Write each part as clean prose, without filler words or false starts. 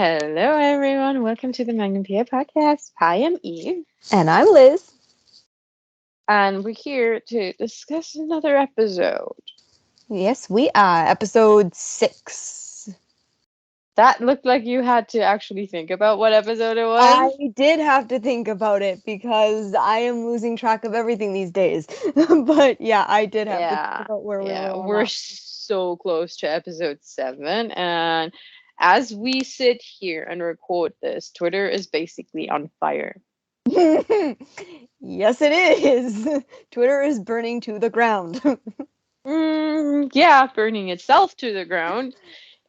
Hello, everyone. Welcome to the Magnum PI podcast. I am Eve, And I'm Liz. and we're here to discuss another episode. Yes, we are. Episode 6. That looked like you had to actually think about what episode it I was. did have to think about it because I am losing track of everything these days. But yeah, I did have to think Yeah, about where we were yeah, on we're that. so close to episode 7, and as we sit here and record this, Twitter is basically on fire. Yes, it is. Twitter is burning to the ground. Yeah, burning itself to the ground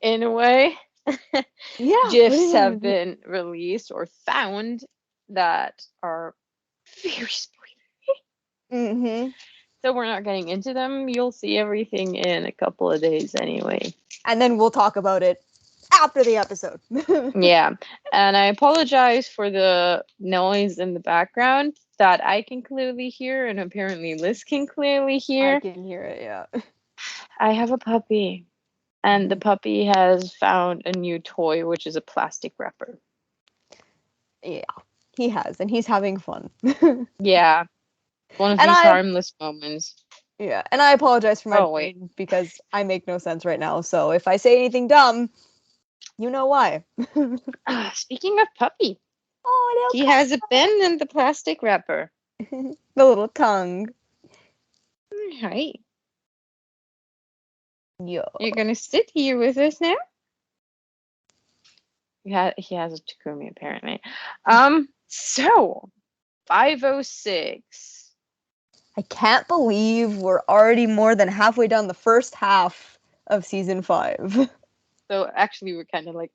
in a way. Yeah, pretty GIFs have much. been released or found that are very spoilery. hmm So we're not getting into them. You'll see everything in a couple of days anyway. And then we'll talk about it after the episode. Yeah. And I apologize for the noise in the background that I can clearly hear and apparently Liz can clearly I hear. can hear it, yeah. I have a puppy. And the puppy has found a new toy, which is a plastic wrapper. Yeah, he has, and he's having fun. Yeah. One of And these I harmless moments. Yeah, and I apologize for my Oh, wait. brain because I make no sense right now. So if I say anything dumb, you know why. Speaking of puppy, Oh, he has a pen in the plastic wrapper. little the little tongue. Right. Yeah. You're gonna sit here with us now? He has a Takumi apparently. So 506. I can't believe we're already more than halfway down the first half of season 5. So actually we're kind of like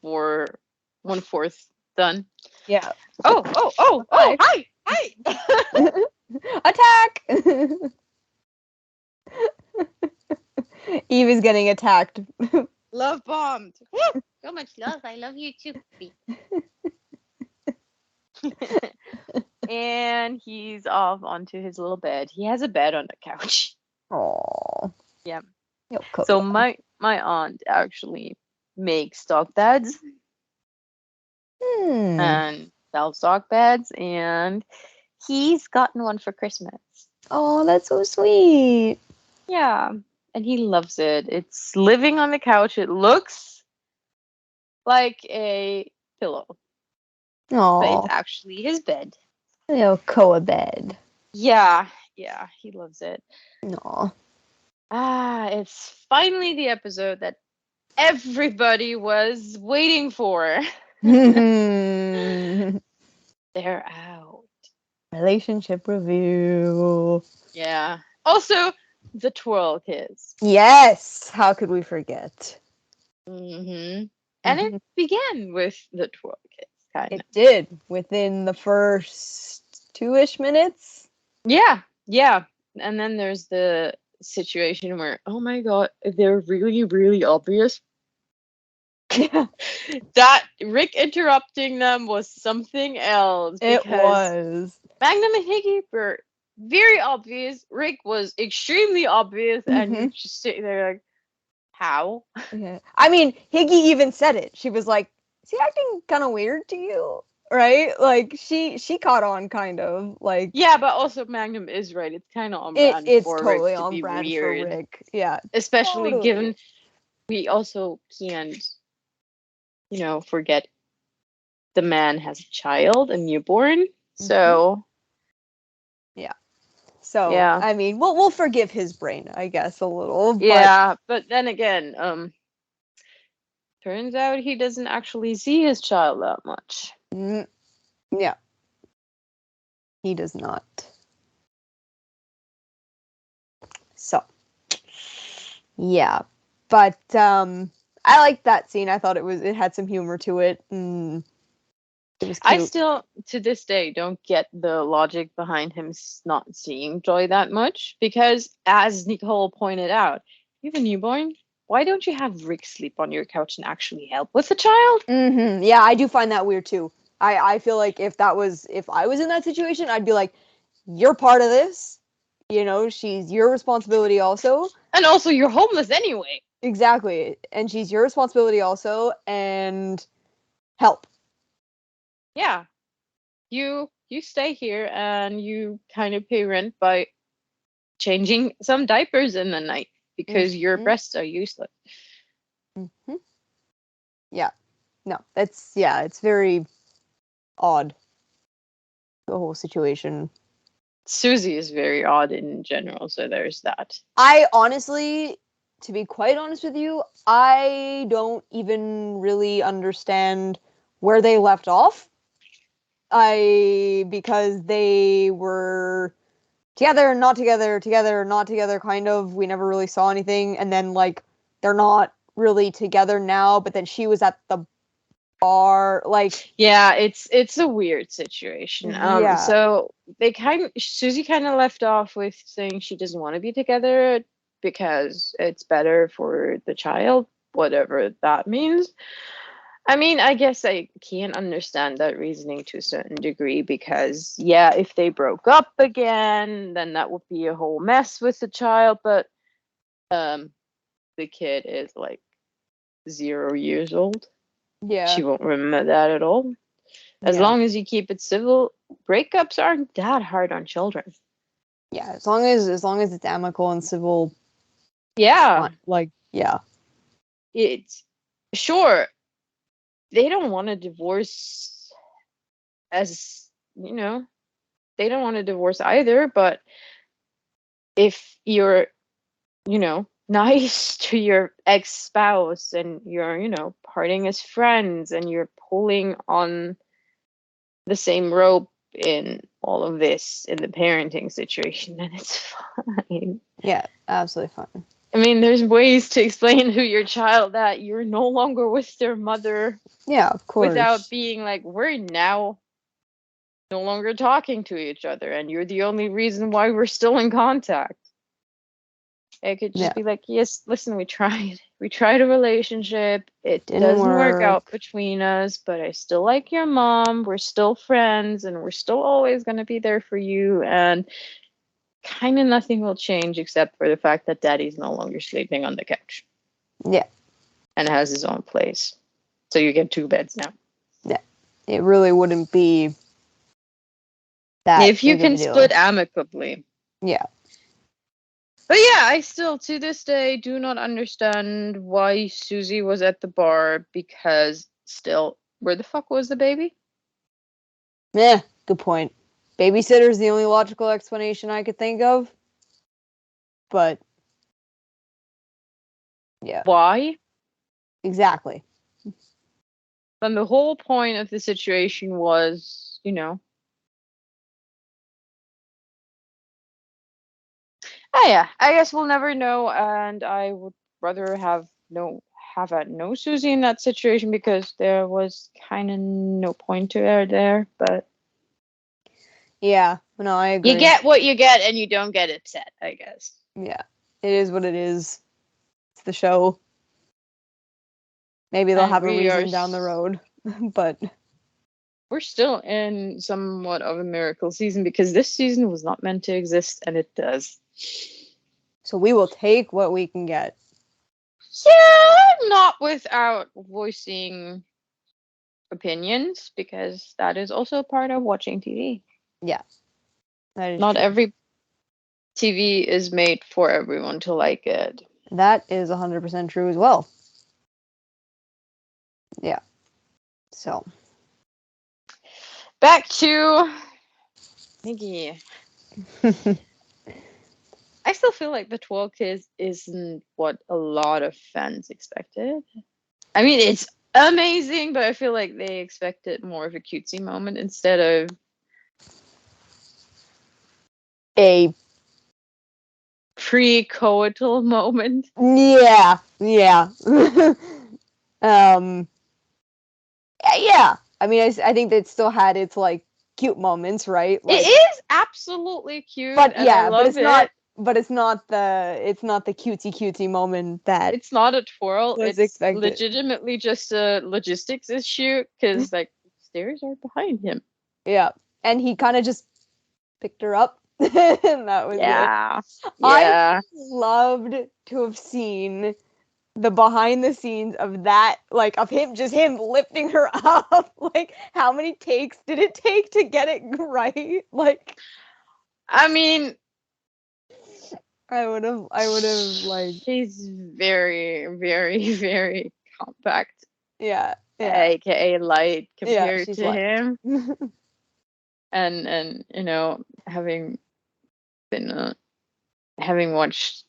1/4 done. Yeah. Oh, hi! Attack! Eve is getting attacked. Love bombed. So much love. I love you too. And he's off onto his little bed. He has a bed on the couch. Aww. Yeah. So my aunt actually makes dog beds and sells dog beds, and he's gotten one for Christmas. Oh, that's so sweet. Yeah, and he loves it. It's living on the couch. It looks like a pillow, but Oh, it's actually his bed. little Koa bed. Yeah, he loves it. Aw. It's finally the episode that everybody was waiting for. They're out. Relationship review. Yeah. Also, the twirl kiss. Yes, how could we forget? And Mhm. it began with the twirl kiss, kind of. It did within the first 2-ish minutes. Yeah. And then there's the situation where, oh my god, they're really, really obvious. Yeah, That Rick interrupting them was something else. it Because was. Magnum and Higgy were very obvious. Rick was extremely obvious, and you're Mhm. just sitting there like, how? Yeah. I mean, Higgy even said it. She was like, "Is he acting kind of weird to you?" Right? Like she caught on kind of like Yeah, but also Magnum is right. It's kind of on brand it's for Rick totally to on be brand for weird, Rick. Yeah, especially totally. given we also can't, forget the man has a child, a newborn. So Yeah. So, yeah, I mean, we'll forgive his brain, I guess, a little, but yeah. But then again, turns out he doesn't actually see his child that much. Yeah, he does not. So, yeah, but I liked that scene. I thought it had some humor to it. It was I cute. still, to this day, don't get the logic behind him not seeing Joy that much because, as Nicole pointed out, you have a newborn. Why don't you have Rick sleep on your couch and actually help with the child? Yeah, I do find that weird too. I feel like if I was in that situation, I'd be like, you're part of this. She's your responsibility also. And also, you're homeless anyway. Exactly. And she's your responsibility also. And help. Yeah, you stay here and you kind of pay rent by changing some diapers in the night because your Mm-hmm. breasts are useless. Mm-hmm. Yeah. No, it's very odd, the whole situation. Susie is very odd in general, so there's that. I honestly, to be quite honest with you, I don't even really understand where they left off. Because they were together, not together, together, not together, kind of. We never really saw anything. And then, like, they're not really together now, but then she was at the bar. Like, Yeah, it's a weird situation. yeah, So they Susie kind of left off with saying she doesn't want to be together because it's better for the child, whatever that means. I mean, I guess I can understand that reasoning to a certain degree because, yeah, if they broke up again, then that would be a whole mess with the child. But um, the kid is like 0 years old. yeah, She won't remember that at all. As yeah, long as you keep it civil, breakups aren't that hard on children. yeah. As long as it's amicable and civil, Yeah, like, yeah, it's sure they don't want to divorce as you know they don't want to divorce either, but if you're nice to your ex-spouse and you're parting as friends and you're pulling on the same rope in all of this in the parenting situation, then it's fine. yeah, absolutely fine. I mean, there's ways to explain to your child that you're no longer with their mother Yeah, of without course. being like, we're now no longer talking to each other and you're the only reason why we're still in contact. It could just Yeah, be like, yes, listen, we tried. We tried a relationship. It didn't doesn't work out work. between us, but I still like your mom. We're still friends and we're still always going to be there for you. And kind of nothing will change except for the fact that daddy's no longer sleeping on the couch Yeah, and has his own place. So you get two beds now. yeah. It really wouldn't be that If you big of can a deal. split amicably. Yeah. But yeah, I still to this day do not understand why Susie was at the bar because still, where the fuck was the baby? Yeah, good point. Babysitter's the only logical explanation I could think of. But yeah, Why? exactly. Then the whole point of the situation was, oh yeah, I guess we'll never know, and I would rather have had no Susie in that situation because there was kind of no point to her there. But Yeah, no, I you agree. get what you get, and you don't get upset, I guess. Yeah, it is what it is. It's the show. Maybe they'll And have a reason down the road. But we're still in somewhat of a miracle season because this season was not meant to exist, and it does. so we will take what we can get. Yeah, not without voicing opinions because that is also part of watching TV. Yeah, that is Not true. every TV is made for everyone to like it. That is 100% true as well. Yeah. So, Back to Miggy. I still feel like the 12 kids isn't what a lot of fans expected. I mean, it's amazing, but I feel like they expected more of a cutesy moment instead of a pre-coital moment. yeah, yeah. um yeah. I mean, I think that it still had its like cute moments, right? It Like, is absolutely cute, but and I yeah, love it. but it's not the cutesy moment that It's not a twirl. was It's expected. legitimately just a logistics issue because like stairs are behind him. Yeah, and he kind of just picked her up, and that was it. Yeah, I yeah. loved to have seen the behind the scenes of that, like of him, just him lifting her up. Like, how many takes did it take to get it right? Like, I mean, I would have, like, she's very, very, very compact, yeah, yeah, aka light yeah, compared she's to like, him. And having been having watched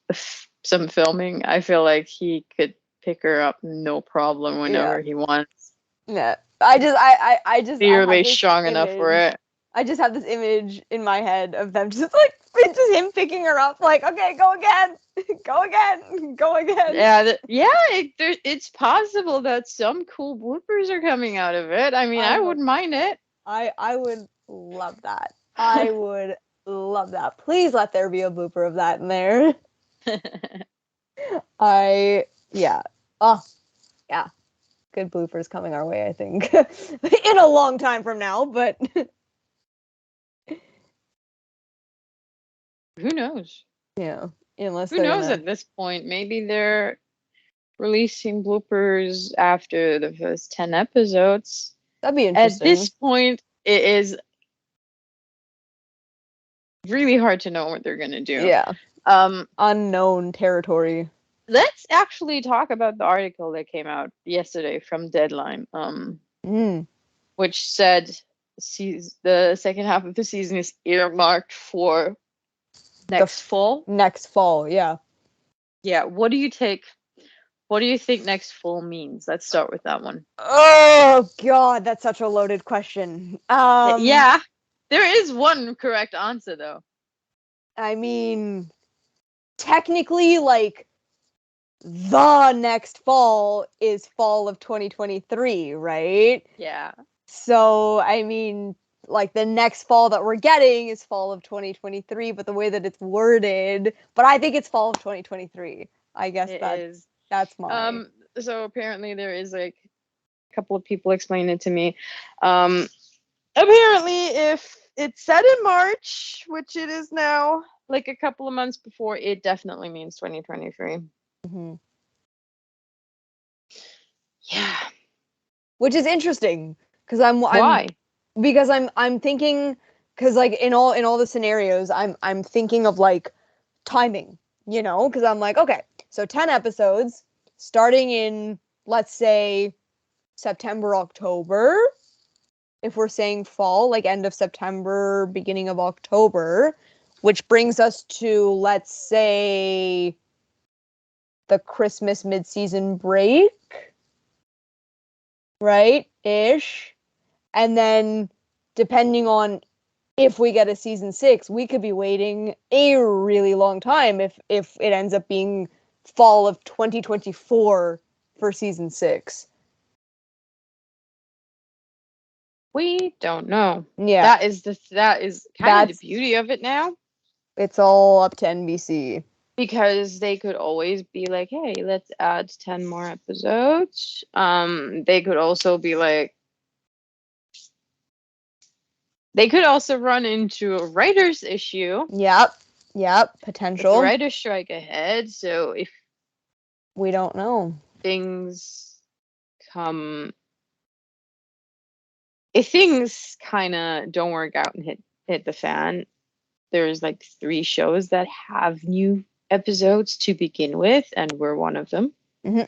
some filming, I feel like he could pick her up no problem yeah, whenever he wants. yeah. I just, I have Clearly this strong enough for image. it. I just have this image in my head of them just like, it's just him picking her up, like, okay, go again, go again, go again. Yeah, it's possible that some cool bloopers are coming out of it. I mean, I I hope wouldn't mind it. I would love that. I would love that. Please let there be a blooper of that in there. Yeah. Oh, yeah. Good bloopers coming our way, I think. In a long time from now, but Who knows? yeah, unless Who they're knows gonna. at this point? Maybe they're releasing bloopers after the first 10 episodes. That'd be At this interesting. point, it is really hard to know what they're going to do. Yeah. Um, Unknown territory. let's actually talk about the article that came out yesterday from Deadline, Mm, which said the second half of the season is earmarked for the next fall. next fall, yeah. Yeah, what do you take? What do you think next fall means? Let's start with that one. Oh God, that's such a loaded question. Yeah, there is one correct answer though. I mean, technically, like, the next fall is fall of 2023, right? Yeah. So, I mean, like, the next fall that we're getting is fall of 2023, but the way that it's worded, but I think it's fall of 2023. I guess It is. that's my. So apparently there is like a couple of people explained it to me. Um, apparently if it's set in March, which it is now, like a couple of months before, it definitely means 2023. Mhm. Yeah. Which is interesting because Why? I'm thinking, because like in all the scenarios I'm thinking of like timing, because I'm like, okay, so 10 episodes starting in, let's say, September, October, if we're saying fall, like end of September, beginning of October, which brings us to, let's say, the Christmas mid-season break, right? Ish. And then depending on if we get a season 6, we could be waiting a really long time if it ends up being fall of 2024 for season 6. We don't know. Yeah, That is kind of the that's beauty of it now, it's all up to NBC. because they could always be like, "Hey, let's add 10 more episodes." They could also be like, they could also run into a writer's issue Yep, with the potential. writer's strike ahead. So We don't know. things come, if things kind of don't work out and hit the fan, there's like 3 shows that have new episodes to begin with, and we're one of them, Hmm.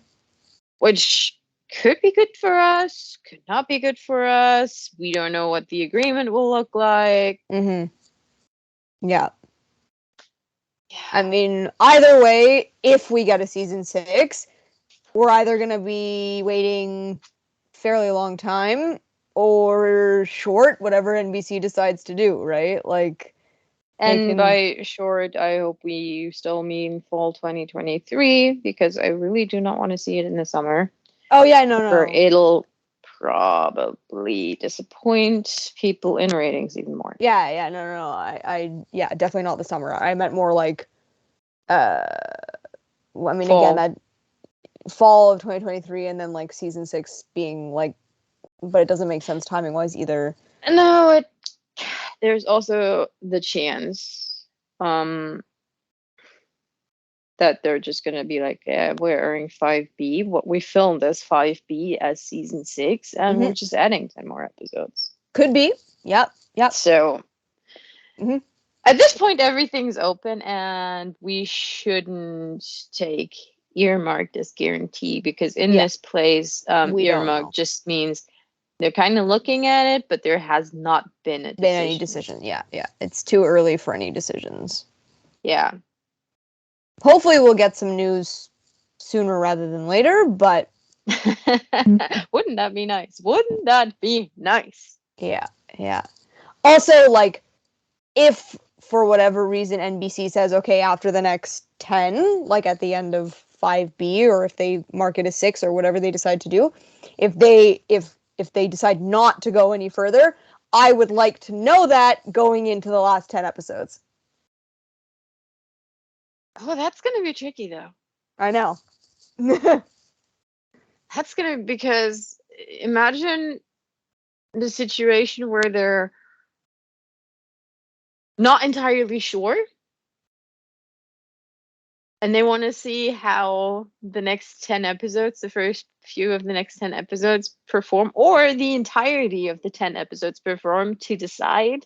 which could be good for us, could not be good for us. We don't know what the agreement will look like. Hmm. Yeah. I Yeah. mean, either way, if we get a season 6, we're either going to be waiting fairly long time or short, whatever NBC decides to do, right? Like, they And can. by short, I hope we still mean fall 2023, because I really do not want to see it in the summer, Oh yeah, no, where no. it'll probably disappoint people in ratings even more. Yeah, no, no, no. Yeah, definitely not the summer. I meant more like, uh, I mean, again, Fall. that fall of 2023, and then like season 6 being like, but it doesn't make sense timing wise either. No, there's also the chance. Um, that they're just gonna be like, yeah, we're airing 5B. What we filmed as 5B as season 6, and we're just adding 10 more episodes. Could be. Yep. So Mhm. at this point, everything's open, and we shouldn't take earmarked as guarantee, because in Yeah. this place, We don't know. earmarked just means they're kind of looking at it, but there has not been a Been any decision. decision. Yeah. It's too early for any decisions. Yeah. Hopefully we'll get some news sooner rather than later, but Wouldn't that be nice? Wouldn't that be nice? yeah. Also, like, if for whatever reason NBC says, okay, after the next 10, like at the end of 5B, or if they mark it as 6 or whatever they decide to do, if they decide not to go any further, I would like to know that going into the last 10 episodes. Oh, that's gonna be tricky though. I know. That's gonna, because imagine the situation where they're not entirely sure and they want to see how the next 10 episodes, the first few of the next 10 episodes perform, or the entirety of the 10 episodes perform, to decide.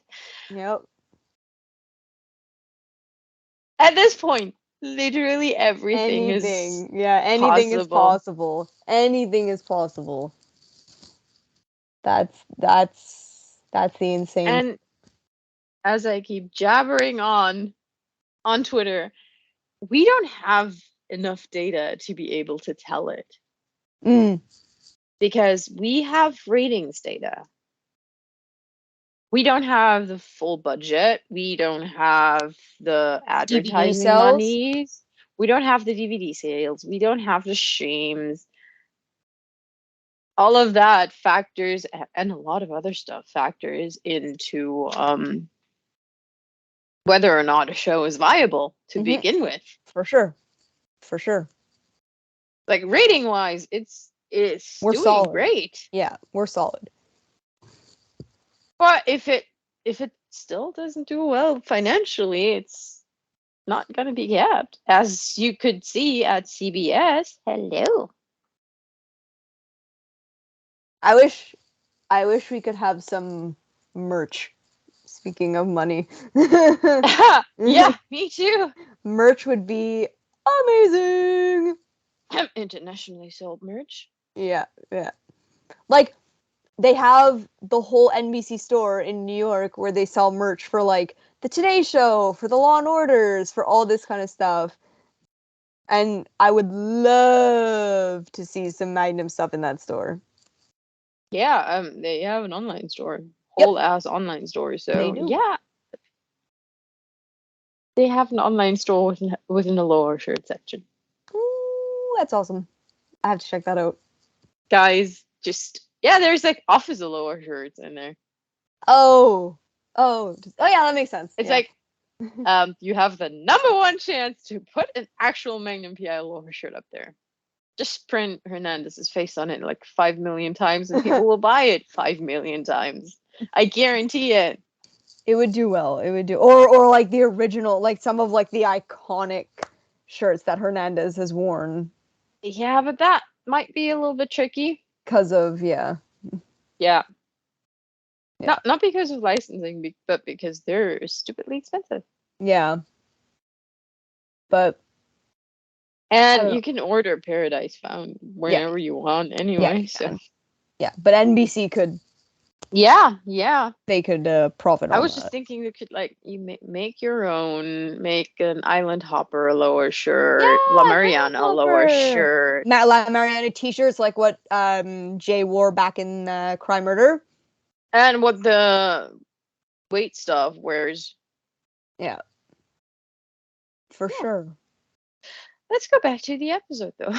Yep. At this point, literally everything is Anything. Yeah, anything is possible. possible. Anything is possible. That's the insane. And as I keep jabbering on Twitter, we don't have enough data to be able to tell it, Mm. because we have ratings data. We don't have the full budget. We don't have the DVD advertising sales. monies. We don't have the DVD sales. We don't have the streams. All of that factors, and a lot of other stuff factors into whether or not a show is viable to begin with. For sure. For sure. Like, rating wise, it's We're doing solid. great. Yeah, we're solid. But if it still doesn't do well financially, it's not going to be kept. As you could see at CBS. Hello. I wish we could have some merch. Speaking of money. Yeah, me too. Merch would be amazing. Internationally sold merch. Yeah. Like, they have the whole NBC store in New York where they sell merch for, like, the Today Show, for the Law and Orders, for all this kind of stuff. And I would love to see some Magnum stuff in that store. Yeah, they have an online store. Yep. Whole ass online store. They So do. yeah. They have an online store within the lower shirt section. Ooh, that's awesome. I have to check that out. Guys, there's like office of lower shirts in there. Oh yeah, that makes sense. It's Yeah. like, you have the #1 chance to put an actual Magnum PI lower shirt up there. Just print Hernandez's face on it like 5 million times, and people will buy it 5 million times. I guarantee it. It would do well. It would do, or like the original, like some of like the iconic shirts that Hernandez has worn. Yeah, but that might be a little bit tricky. Because of Yeah. Yeah. Not because of licensing, but because they're stupidly expensive. Yeah. But And you can order Paradise Found whenever Yeah. you want anyway. you So can. Yeah, but NBC could yeah. they could profit I on was just that. thinking you could, like, you make your own, make an Island Hopper a lower shirt, Yeah, La Mariana a lower shirt. La Mariana t-shirts like what Jay wore back in Crime Murder. And what the wait stuff wears. Yeah. For sure. Let's go back to the episode though.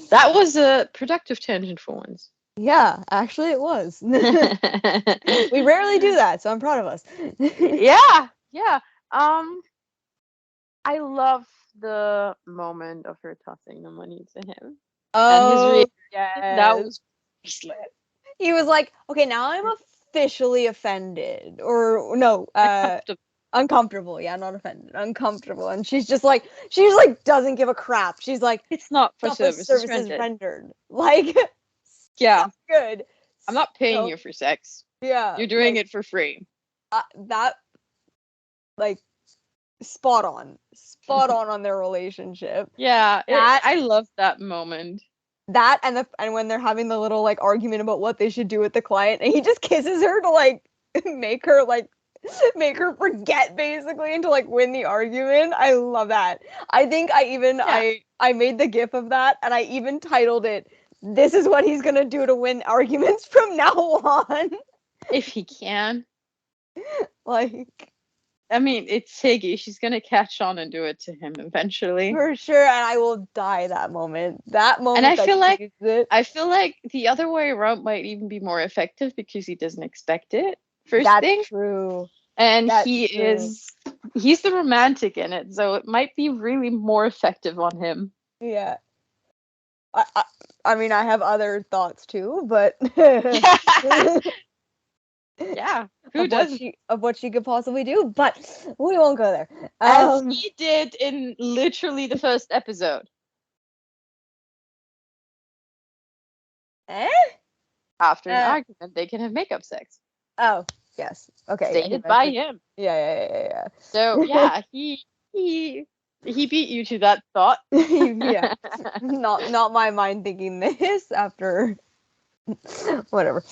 That was a productive tangent for once. Yeah, actually it was. We rarely do that, so I'm proud of us. Yeah. I love the moment of her tossing the money to him. And his Oh, reaction, that yes. was priceless. He was like, okay, now I'm officially offended. Or no, Uncomfortable. Yeah, not offended. Uncomfortable. And she's doesn't give a crap. She's like, It's not for stop the services services rendered. rendered. Like, Yeah, so good. I'm not paying So, you for sex. yeah. You're doing it for free. That, like, spot on their relationship. Yeah, That I love that moment. and when they're having the little like argument about what they should do with the client, and he just kisses her to like make her like make her forget basically and to like win the argument. I love that. I think I made the gif of that and I even titled it, "This is what he's gonna do to win arguments from now on." If he can. Like, I mean, it's Higgy. She's gonna catch on and do it to him eventually. for sure, and I will die that moment. That And moment that she used it. I feel like the other way around might even be more effective because he doesn't expect it. First That's thing. true. And That's he's the romantic in it, so it might be really more effective on him. Yeah. I mean, I have other thoughts too, but Yeah, who doesn't? of what she could possibly do, but we won't go there. As he did in literally the first episode. Eh? After an argument, they can have makeup sex. Oh, yes. Okay. Stated by him. Yeah. So yeah, he beat you to that thought. Yeah. Not my mind thinking this after whatever.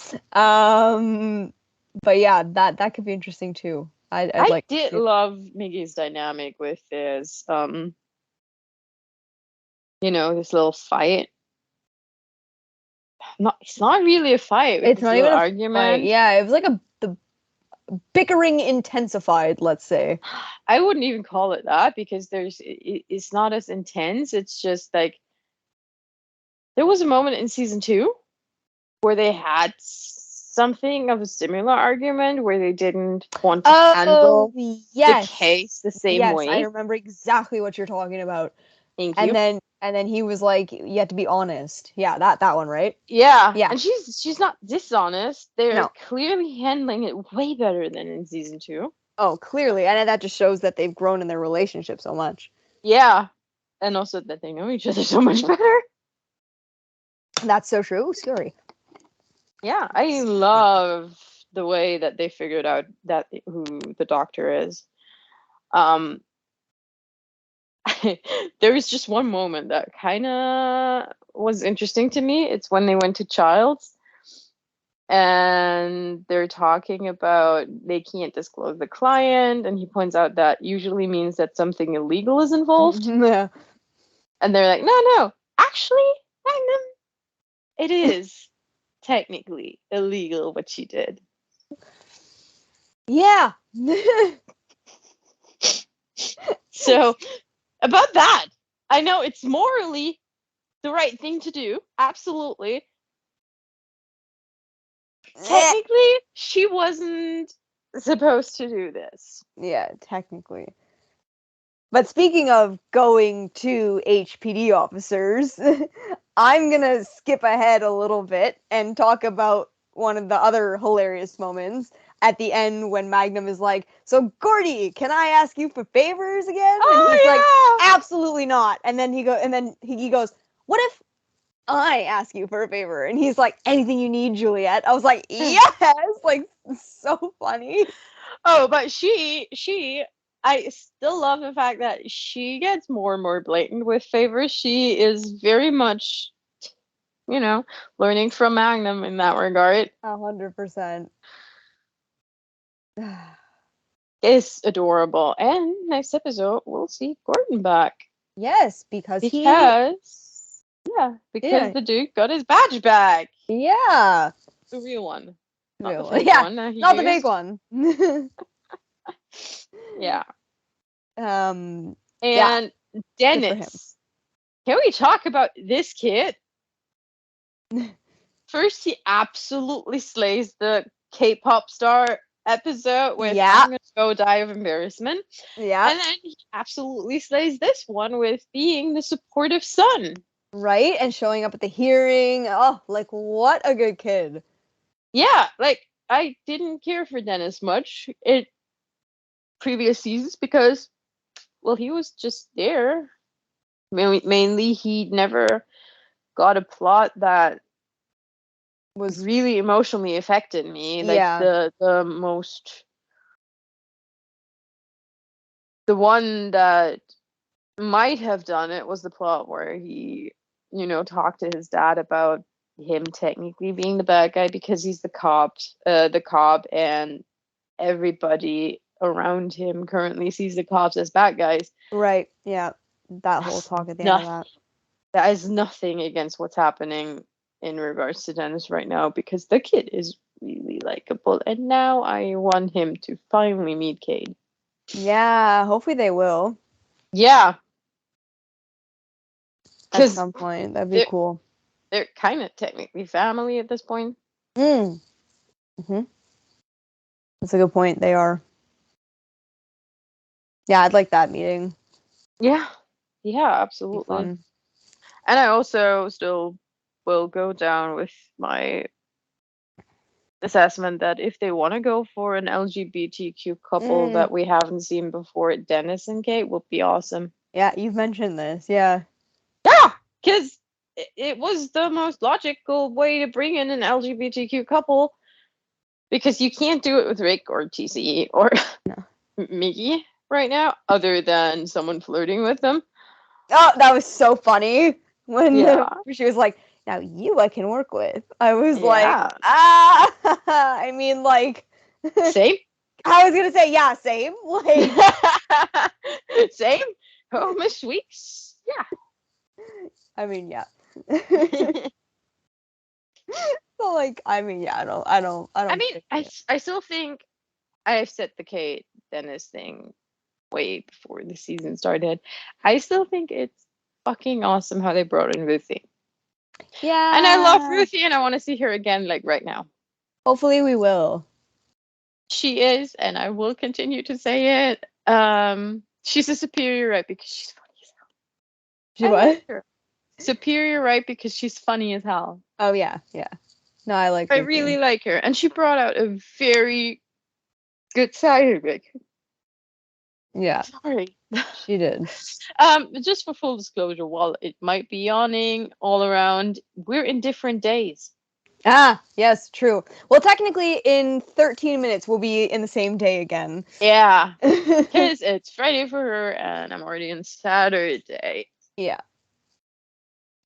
But yeah, that could be interesting too. I'd I like did love Miggy's dynamic with his this little fight. It's not really a fight. It's not even a argument. fight. Yeah, it was like the bickering intensified, let's say. I wouldn't even call it that because it's not as intense. It's just like there was a moment in season 2 where they had something of a similar argument where they didn't want to handle the case the same way. I remember exactly what you're talking about. Thank you. And then he was like, "You have to be honest." Yeah, that one, right? Yeah. Yeah. And she's not dishonest. They're clearly handling it way better than in season 2. Oh, clearly. And that just shows that they've grown in their relationship so much. Yeah. And also that they know each other so much better. That's so true. Scary. Yeah, I love the way that they figured out that who the doctor is. There was just one moment that kind of was interesting to me. It's when they went to Childs and they're talking about they can't disclose the client, and he points out that usually means that something illegal is involved. Yeah. And they're like, no, actually, Magnum, it is technically illegal what she did. Yeah. So, about that, I know it's morally the right thing to do. Absolutely. Technically, she wasn't supposed to do this. Yeah, technically. But speaking of going to HPD officers, I'm going to skip ahead a little bit and talk about one of the other hilarious moments at the end when Magnum is like, "So Gordy, can I ask you for favors again?" And he's like, "Absolutely not." And then he goes, "What if I ask you for a favor?" And he's like, "Anything you need, Juliet." I was like, "Yes!" Like, so funny. Oh, but I still love the fact that she gets more and more blatant with favors. She is very much, learning from Magnum in that regard. 100%. It's adorable. And next episode, we'll see Gordon back. Yes, because the Duke got his badge back. Yeah. The real one. Not the fake one. Not the fake one. Yeah. And Dennis. Can we talk about this kid? First, he absolutely slays the K-pop star episode with "I'm gonna go die of embarrassment." Yeah. And then he absolutely slays this one with being the supportive son. Right? And showing up at the hearing. Oh, like, what a good kid. Yeah, like, I didn't care for Dennis much. previous seasons because, well, he was just there. Mainly, he never got a plot that Was really emotionally affected me. Like yeah, the one that might have done it was the plot where he, talked to his dad about him technically being the bad guy because he's the cop, and everybody around him currently sees the cops as bad guys. right. Yeah. That whole That's talk at the end of nothing. that. That is nothing against what's happening in regards to Dennis right now because the kid is really likable, and now I want him to finally meet Cade. Yeah, hopefully they will Yeah, at because some point. That'd be they're cool. they're kind of technically family at this point. Mm. Hmm. That's a good point. They are. Yeah, I'd like that meeting. Yeah, yeah, Be absolutely. fun. And I also still will go down with my assessment that if they want to go for an LGBTQ couple Mm. that we haven't seen before, Dennis and Kate would be awesome. Yeah, you've mentioned this. Yeah. Yeah, because it was the most logical way to bring in an LGBTQ couple because you can't do it with Rick or TCE or No. Miggy right now, other than someone flirting with them. Oh, that was so funny when Yeah, she was like, "Now you I can work with." I was like, yeah, ah. I mean, like, same, I was gonna say, yeah, same. Like, same. Oh, Miss Weeks, I mean, yeah. yeah. So, like, I mean, yeah. I I don't mean, think. I still think I've said the Kate Dennis thing way before the season started. I still think it's fucking awesome how they brought in Ruthie. And I love Yeah. Ruthie and I want to see her again, like right now. Hopefully, we will. She is, and I will continue to say it. She's a superior, right? Because she's funny as She hell. I like what? her. Superior, right? Because she's funny as hell. Oh yeah, yeah. No, I like I Ruthie. really like her. And she brought out a very good side of it. Yeah, Sorry. she did. Just for full disclosure, while it might be yawning all around, we're in different days. Ah, yes, true. Well, technically, in 13 minutes, we'll be in the same day again. Yeah, because it's Friday for her, and I'm already on Saturday. Yeah,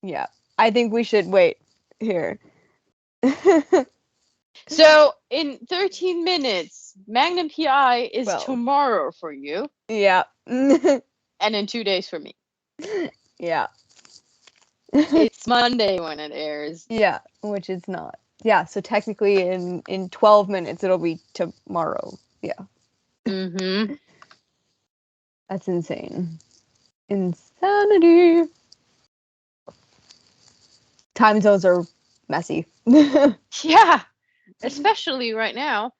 yeah. I think we should wait here. So in 13 minutes, Magnum PI is Well, tomorrow for you, yeah. and in 2 days for me. Yeah. It's Monday when it airs. Yeah, which it's not. Yeah, so technically in 12 minutes it'll be tomorrow. Yeah. Mm-hmm. That's insane. Insanity. Time zones are messy. Yeah, especially right now,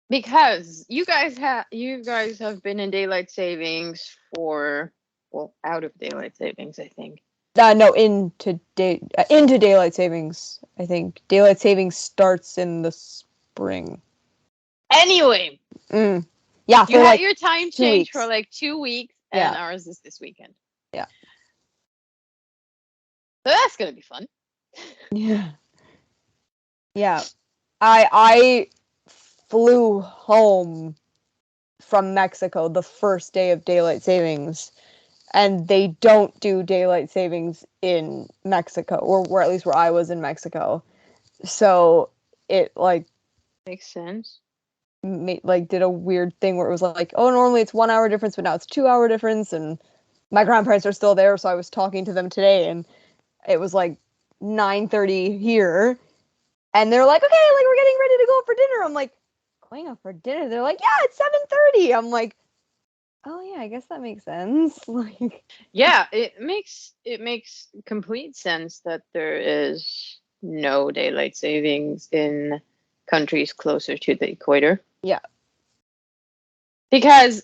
because you guys have been in daylight savings for, well, out of daylight savings, I think. No, into daylight savings. I think daylight savings starts in the spring. Anyway, Mm. Yeah, you for had like your time two change for weeks. like 2 weeks, and Yeah, ours is this weekend. yeah, So that's gonna be fun. yeah, yeah. I flew home from Mexico the first day of daylight savings, and they don't do daylight savings in Mexico, or at least where I was in Mexico. So it like Makes sense. did a weird thing where it was like, oh, normally it's 1 hour difference, but now it's 2 hour difference, and my grandparents are still there, so I was talking to them today, and it was like 9:30 here, and they're like, okay, like we're getting ready to go out for dinner. I'm like, going out for dinner? They're like, yeah, it's 7:30. I'm like, oh yeah, I guess that makes sense. Like, Yeah, it makes complete sense that there is no daylight savings in countries closer to the equator. yeah, Because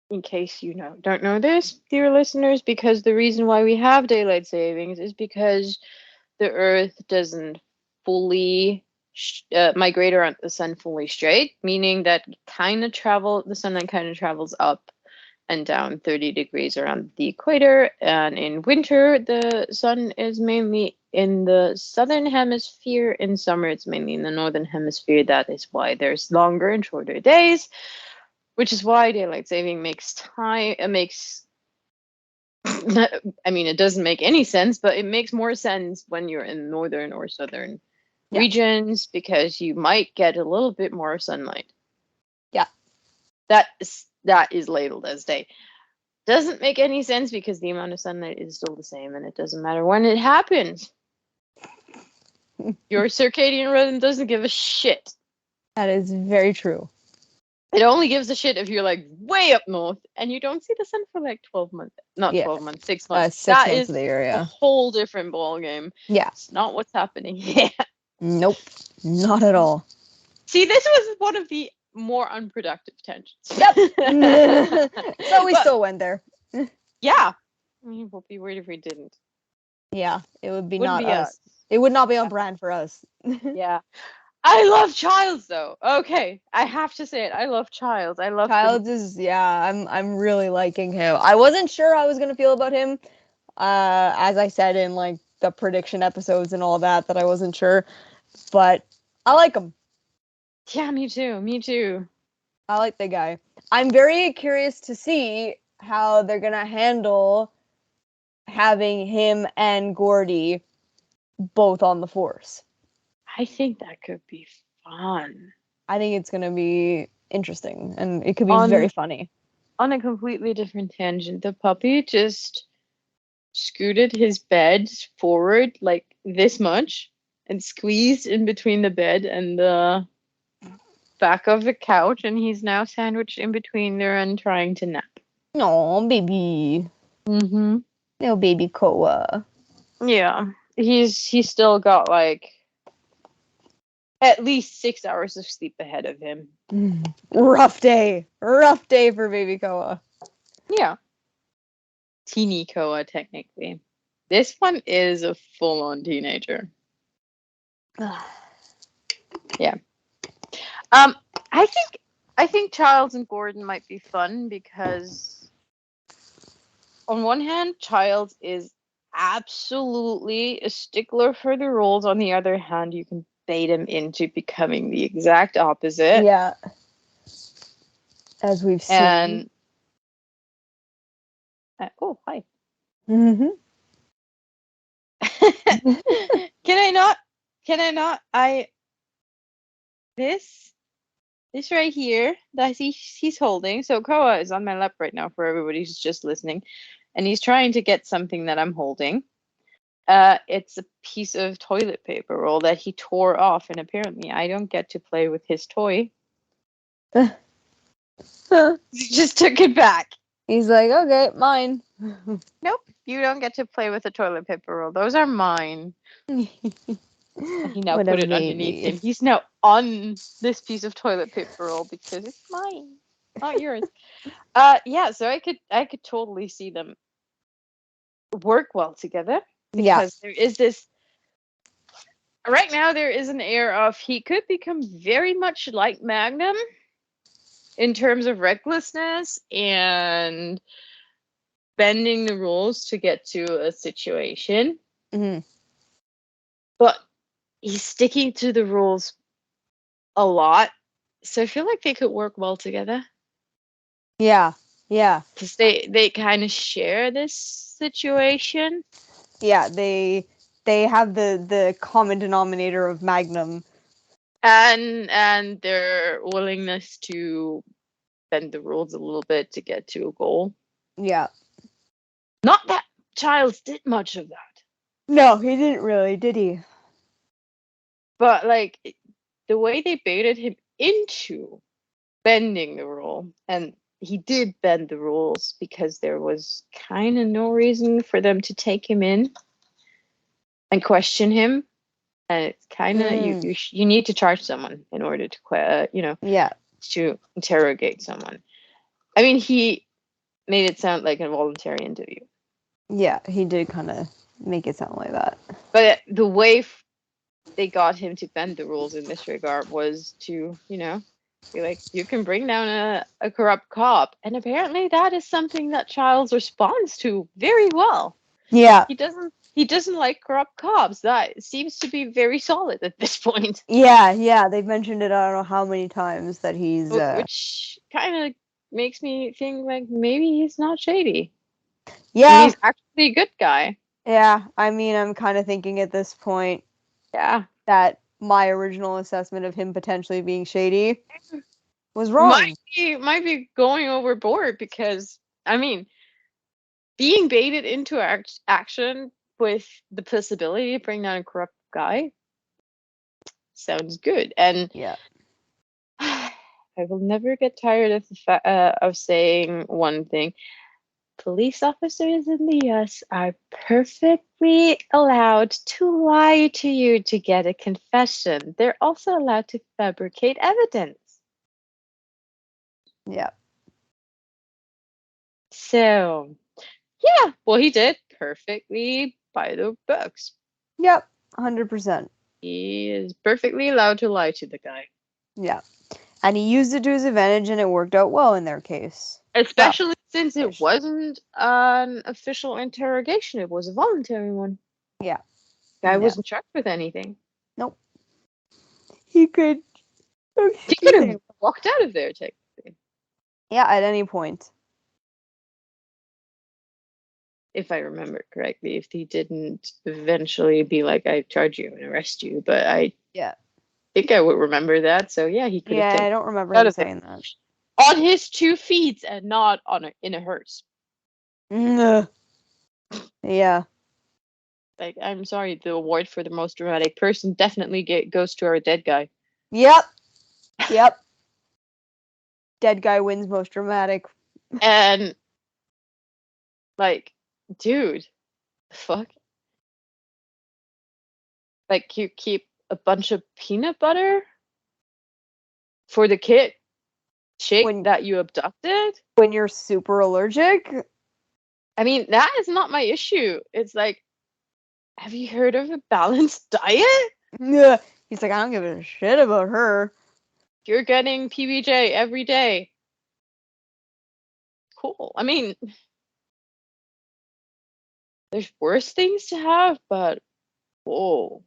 in case you don't know this, dear listeners, because the reason why we have daylight savings is because the Earth doesn't fully migrate around the sun fully straight, meaning that the sunlight kind of travels up and down 30 degrees around the equator. And in winter, the sun is mainly in the southern hemisphere. In summer, it's mainly in the northern hemisphere. That is why there's longer and shorter days, which is why daylight saving makes time. It makes I mean, it doesn't make any sense, but it makes more sense when you're in northern or southern Yeah. regions because you might get a little bit more sunlight. Yeah. That is labeled as day. Doesn't make any sense because the amount of sunlight is still the same and it doesn't matter when it happens. Your circadian rhythm doesn't give a shit. That is very true. It only gives a shit if you're like way up north and you don't see the sun for like 12 months. Not Yeah. 12 months, 6 months. 6 That months is of the year, a yeah. whole different ball game. Yeah. It's not what's happening here. Nope. Not at all. See, this was one of the more unproductive tangents. Yep. So we But, still went there. yeah. I mean, we'll be weird if we didn't. Yeah, it would be Wouldn't not be us. It would not be on Yeah. brand for us. Yeah. I love Childs though. Okay. I have to say it. I love Childs. I love Childs is, yeah, I'm really liking him. I wasn't sure how I was gonna feel about him. As I said in like the prediction episodes and all that I wasn't sure. But I like him. Yeah, me too. Me too. I like the guy. I'm very curious to see how they're gonna handle having him and Gordy both on the force. I think that could be fun. I think it's gonna be interesting and it could be On very funny. on a completely different tangent, the puppy just scooted his bed forward like this much and squeezed in between the bed and the back of the couch, and he's now sandwiched in between there and trying to nap. Oh, baby. Mm-hmm. Little baby Koa. Yeah. He's still got like at least 6 hours of sleep ahead of him. Rough day. Rough day for baby Koa. Yeah. Teeny Koa, technically. This one is a full-on teenager. Yeah. I think Childs and Gordon might be fun because on one hand, Childs is absolutely a stickler for the rules. On the other hand, you can bait him into becoming the exact opposite. Yeah. As we've seen. And oh, hi. Mm-hmm. Can I not? Can I not? This right here that he's holding. So Koa is on my lap right now for everybody who's just listening, and he's trying to get something that I'm holding. It's a piece of toilet paper roll that he tore off, and apparently I don't get to play with his toy. He just took it back. He's like, okay, mine. Nope, you don't get to play with the toilet paper roll. Those are mine. And he now What put a it underneath baby. him. He's now on this piece of toilet paper roll because it's mine, not yours. Yeah, so I could totally see them work well together Yeah. because there is this right now there is an air of he could become very much like Magnum in terms of recklessness and bending the rules to get to a situation. Mm-hmm. But he's sticking to the rules a lot. So I feel like they could work well together. Yeah. Yeah. Because they kind of share this situation. Yeah. They have the common denominator of Magnum. And their willingness to bend the rules a little bit to get to a goal. Yeah. Not that Childs did much of that. No, he didn't really, did he? But like the way they baited him into bending the rule, and he did bend the rules because there was kind of no reason for them to take him in and question him. And it's kind of you need to charge someone in order to Yeah. to interrogate someone. I mean, he made it sound like a voluntary interview. Yeah, he did kind of make it sound like that. But the way they got him to bend the rules in this regard was to, be like, you can bring down a corrupt cop. And apparently that is something that Childs responds to very well. Yeah. He doesn't like corrupt cops. That seems to be very solid at this point. Yeah, they've mentioned it I don't know how many times that he's Which kind of makes me think like maybe he's not shady. Maybe yeah, he's actually a good guy. yeah. I mean, I'm kind of thinking at this point Yeah. that my original assessment of him potentially being shady was Might wrong. might be going overboard because I mean, being baited into action with the possibility to bring down a corrupt guy sounds good. And Yeah. I will never get tired of of saying one thing. Police officers in the US are perfectly allowed to lie to you to get a confession. They're also allowed to fabricate evidence. Yeah. So, yeah, well, he did perfectly by the books. Yep. 100%. He is perfectly allowed to lie to the guy. Yeah. And he used it to his advantage and it worked out well in their case. Well, Especially since it ish. wasn't an official interrogation, it was a voluntary one. Yeah. Guy Yeah. wasn't charged with anything. Nope. He could. He could Excuse have me. walked out of there, technically, Yeah, at any point. if I remember correctly. If he didn't eventually be like, I charge you and arrest you, but I Yeah. think I would remember that. So yeah, he could have Yeah, I taken don't remember out him of there saying that. on his 2 feet and not in a hearse. Ugh. Yeah. Like, I'm sorry, the award for the most dramatic person definitely goes to our dead guy. Yep. Yep. Dead guy wins most dramatic. And like, dude, the fuck? Like, you keep a bunch of peanut butter for the kid chick When that you abducted? when you're super allergic. I mean, that is not my issue. It's like, have you heard of a balanced diet? Ugh. He's like, I don't give a shit about her. You're getting PBJ every day. Cool. I mean, there's worse things to have, but whoa.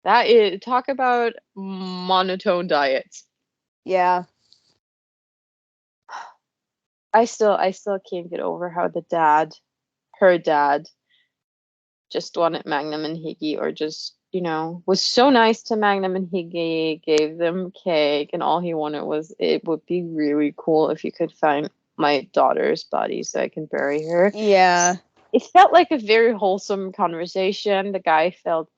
That is, talk about monotone diets. Yeah. I still can't get over how her dad, just wanted Magnum and Higgy, or just, was so nice to Magnum and Higgy, gave them cake, and all he wanted was, it would be really cool if you could find my daughter's body so I can bury her. Yeah. It felt like a very wholesome conversation. The guy felt,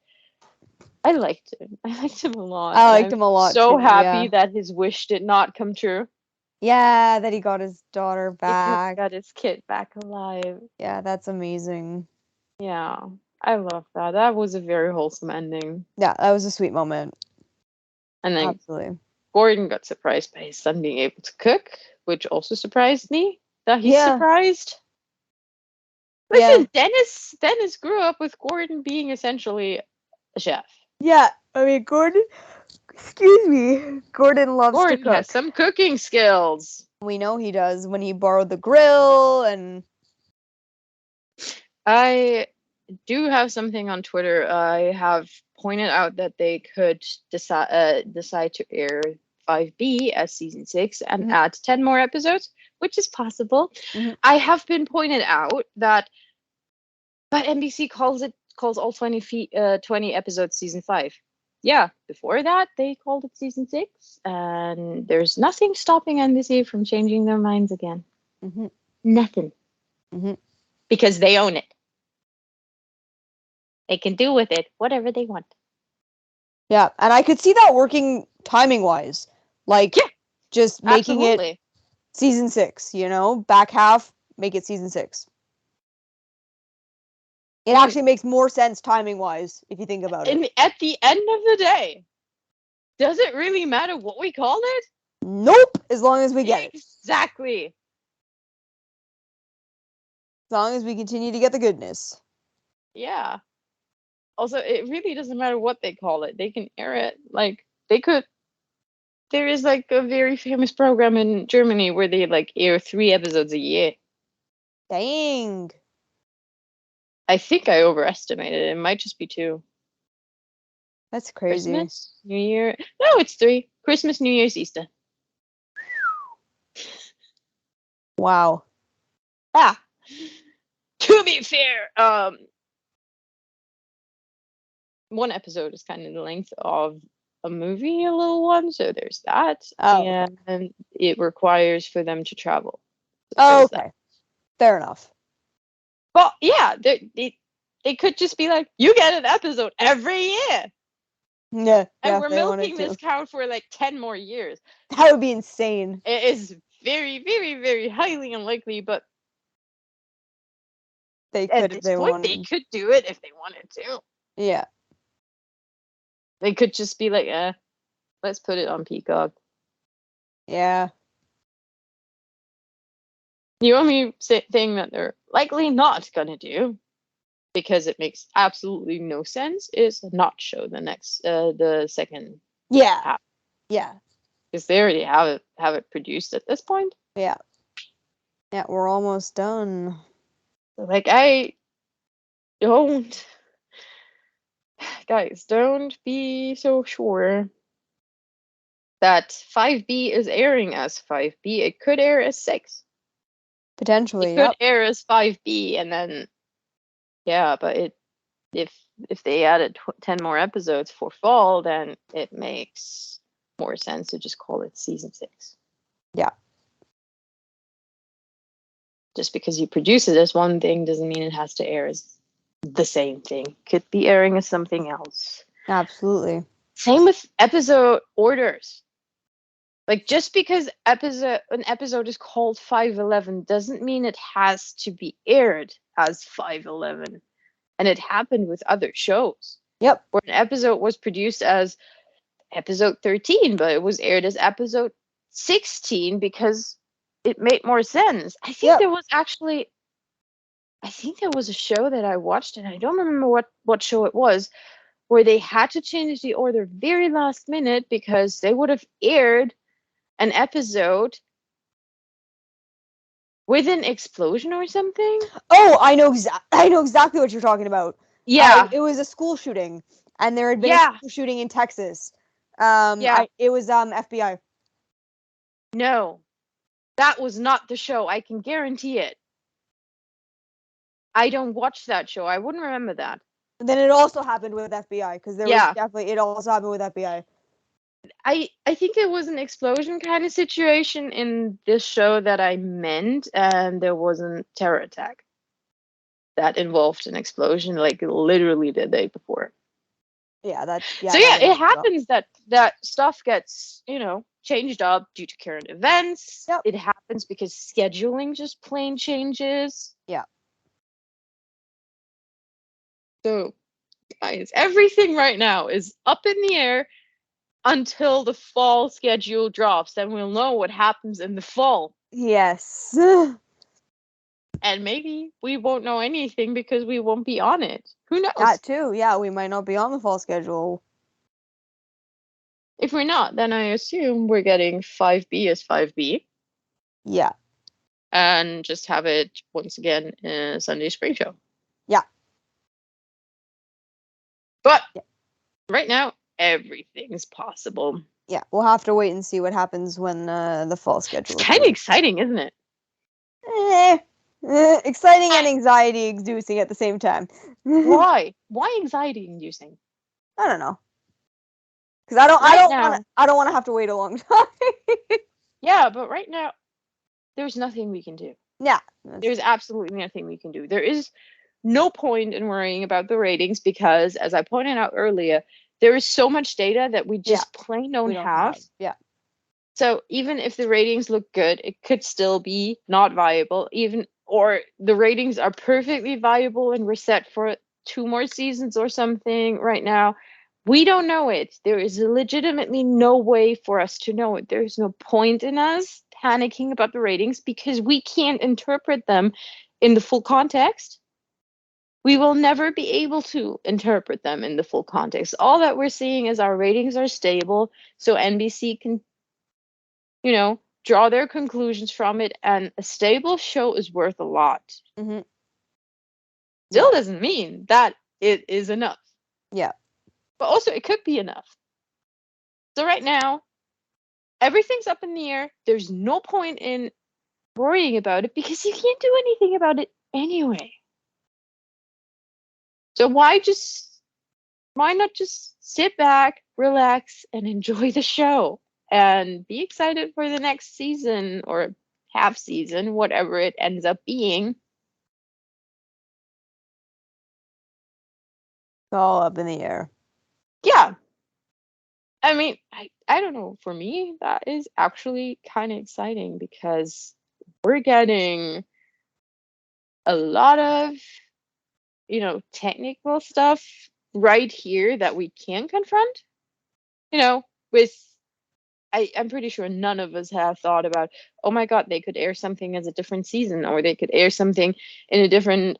I liked him. I liked him a lot, I and liked I'm him a lot so too. happy Yeah. that his wish did not come true. Yeah, that he got his daughter He back. got his kid back alive. Yeah, that's amazing. Yeah, I love that. That was a very wholesome ending. Yeah, that was a sweet moment. And then Absolutely. Gordon got surprised by his son being able to cook, which also surprised me that he's Yeah. surprised. Yeah. Listen, Dennis grew up with Gordon being essentially a chef. Yeah. I mean, Gordon, excuse me. Gordon loves to Gordon has cook. some cooking skills. We know he does when he borrowed the grill and I do have something on Twitter. I have pointed out that they could decide to air 5B as season 6 and Mhm, add 10 more episodes, which is possible. mhm. I have been pointed out that, but NBC calls all 20 episodes season 5. Yeah, before that they called it season 6, and there's nothing stopping NBC from changing their minds again. Mhm. Nothing, Mhm. because they own it. They can do with it whatever they want. Yeah, and I could see that working timing wise. Like Yeah, just making it absolutely. season 6, back half, make it season 6. It Dude, actually makes more sense timing wise if you think about it. and at the end of the day, does it really matter what we call it? Nope, as long as we get it. Exactly. As long as we continue to get the goodness. Yeah. Also, it really doesn't matter what they call it. They can air it. Like, they could. There is like a very famous program in Germany where they like air 3 episodes a year. Dang. I think I overestimated it. It might just be 2. That's crazy. Christmas, New Year. No, it's 3. Christmas, New Year's, Easter. Wow. Ah. To be fair, one episode is kind of the length of a movie, a little one, so there's that. Oh, And it requires for them to travel. So oh, there's that. okay. Fair enough. But yeah, they could just be like, you get an episode every year. Yeah, And yeah, we're they wanted milking to. this cow for like 10 more years. That would be insane. It is very, very, very highly unlikely, but They at could if this they point, they wanted. could do it if they wanted to. Yeah. They could just be like, let's put it on Peacock. Yeah. The only thing that they're likely not going to do, because it makes absolutely no sense, is not show the second Yeah. half. Yeah. Because they already have it produced at this point. Yeah. Yeah, we're almost done. Like, I don't, guys, don't be so sure that 5B is airing as 5B. It could air as 6. Potentially, It could yep. air as 5B, and then yeah, but if they added 10 more episodes for fall, then it makes more sense to just call it season 6. Yeah. Just because you produce it as one thing doesn't mean it has to air as the same thing. Could be airing as something else. Absolutely. Same with episode orders. Like, just because an episode is called 511 doesn't mean it has to be aired as 511. And it happened with other shows. Yep. Where an episode was produced as episode 13, but it was aired as episode 16 because it made more sense. I think Yep. there was actually, I think there was a show that I watched, and I don't remember what show it was, where they had to change the order very last minute because they would have aired an episode with an explosion or something. Oh, I know exactly what you're talking about. Yeah. It was a school shooting, and there had been Yeah. a school shooting in Texas. Yeah. It was FBI. No, that was not the show. I can guarantee it. I don't watch that show. I wouldn't remember that. And then it also happened with FBI because there was Yeah. definitely it also happened with FBI. I think it was an explosion kind of situation in this show that I meant, and there was a terror attack that involved an explosion, like literally the day before. Yeah, So yeah, it happens that stuff gets, changed up due to current events. Yep. It happens because scheduling just plain changes. Yeah. So, guys, everything right now is up in the air until the fall schedule drops. Then we'll know what happens in the fall. Yes. And maybe we won't know anything because we won't be on it. Who knows? That too. Yeah, we might not be on the fall schedule. If we're not, then I assume we're getting 5B as 5B. Yeah. And just have it once again in Sunday Spring Show. Yeah. But right now, everything's possible. Yeah, we'll have to wait and see what happens when the fall schedule. It's kind of exciting, isn't it? Exciting and anxiety inducing at the same time. Why? Why anxiety inducing? I don't know. Because I don't want to have to wait a long time. Yeah, but right now, there's nothing we can do. Yeah. There's absolutely nothing we can do. There is no point in worrying about the ratings because, as I pointed out earlier, there is so much data that we just plain don't have. Yeah. So even if the ratings look good, it could still be not viable. Or the ratings are perfectly viable and we're set for 2 more seasons or something right now. We don't know it. There is legitimately no way for us to know it. There's no point in us panicking about the ratings because we can't interpret them in the full context. We will never be able to interpret them in the full context. All that we're seeing is our ratings are stable, so NBC can, draw their conclusions from it, and a stable show is worth a lot. Mm-hmm. Still Yeah. doesn't mean that it is enough. Yeah. But also, it could be enough. So right now, everything's up in the air. There's no point in worrying about it because you can't do anything about it anyway. So why not just sit back, relax, and enjoy the show and be excited for the next season or half season, whatever it ends up being. It's all up in the air. Yeah. I mean, I don't know. For me, that is actually kind of exciting because we're getting a lot of, technical stuff right here that we can confront, with I'm pretty sure none of us have thought about, oh my God, they could air something as a different season, or they could air something in a different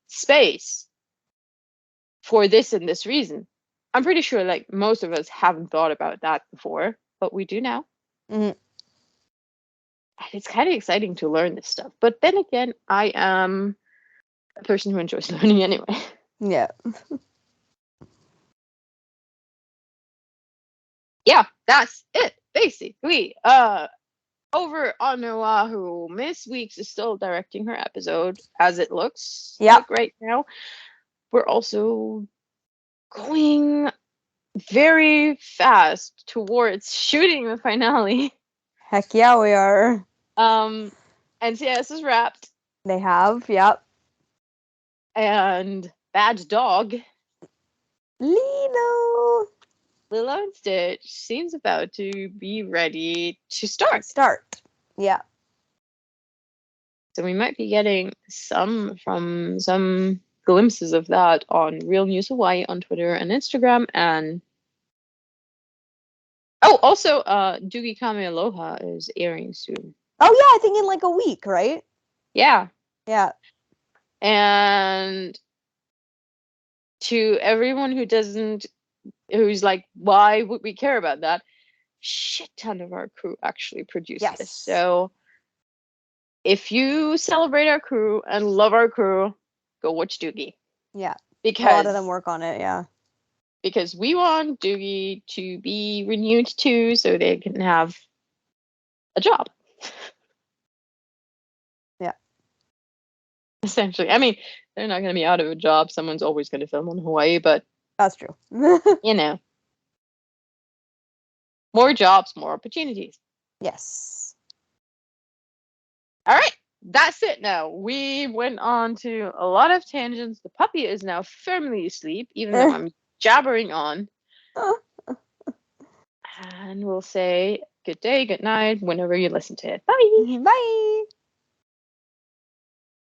space for this and this reason. I'm pretty sure like most of us haven't thought about that before, but we do now. Mm-hmm. It's kind of exciting to learn this stuff. But then again, I am a person who enjoys learning anyway. Yeah. Yeah, that's it. Basically, over on Oahu, Miss Weeks is still directing her episode as it looks Yeah. like right now. We're also going very fast towards shooting the finale. Heck yeah, we are. NCIS is wrapped, They have. Yep. and Bad Dog, Lilo. Lilo and Stitch, seems about to be ready to start. Yeah. So we might be getting some glimpses of that on Real News Hawaii on Twitter and Instagram. And also Doogie Kame Aloha is airing soon. Oh yeah, I think in like a week, right? Yeah. Yeah. And to everyone who's like, why would we care about that? Shit ton of our crew actually produced this. Yes. So if you celebrate our crew and love our crew, go watch Doogie. Yeah. Because a lot of them work on it, yeah. Because we want Doogie to be renewed too, so they can have a job. Yeah. Essentially. I mean, they're not going to be out of a job. Someone's always going to film in Hawaii, but That's true. More jobs, more opportunities. Yes. All right. That's it now. We went on to a lot of tangents. The puppy is now firmly asleep, even though I'm jabbering on. And we'll say good day, good night, whenever you listen to it. Bye. Bye.